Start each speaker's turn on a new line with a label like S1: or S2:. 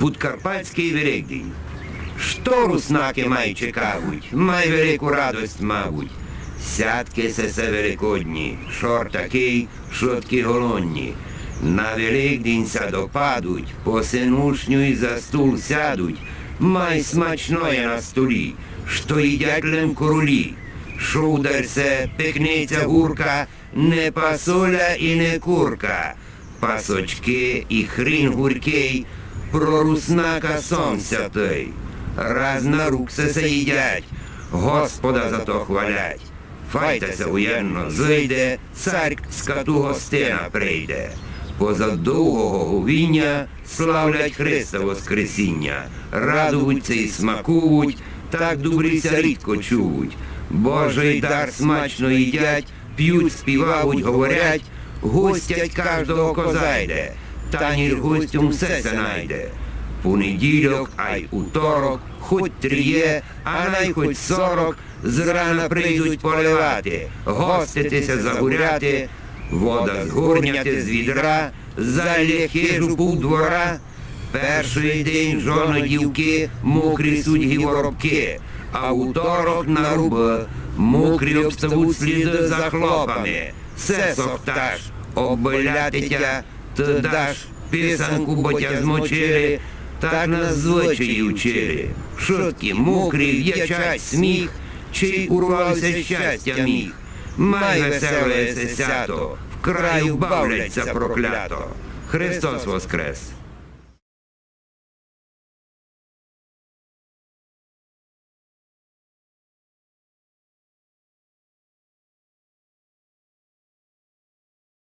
S1: Подкарпатський Великдень. Що руснаки май чекають, май велику радость мабуть. Сядки се великодні, шор такий, шотки голодні. На Великдень ся допадуть, по синушню й за стул сядуть. Май смачноє на столі, що їдять лем королі. Що ударсе, пекнеться гурка, не пасоля і не курка. Пасочки і хрін гуркий, про руснака сон святий. Раз на рук се їдять, Господа за то хвалять. Файтеся уєнно зійде, царь з кату гостина прийде. Поза довгого говіння славлять Христа Воскресіння. Радуються і смакують, так добрися рідко чують. Божий дар смачно їдять, п'ють, співають, говорять, гостять кожного козайде, та ніж гостям все се найде. Понеділок, а й уторок, хоть тріє, а най хоть 40, зрана прийдуть поливати, гоститися загуряти, вода згорняти з відра, залє хижу півдвора. Перший день жоно дівки, мокрі судьги воробки, а уторок на руби, мокрі обставуть сліди за хлопами. Се сохташ, оббиляти тя, ти даш, писанку, бо тя змочили, так нас звичаї вчили. Шутки, мокрі, в'ячать сміх, чий урвався щастя міг. Май веселе се сято, в краю бавляться проклято. Христос воскрес!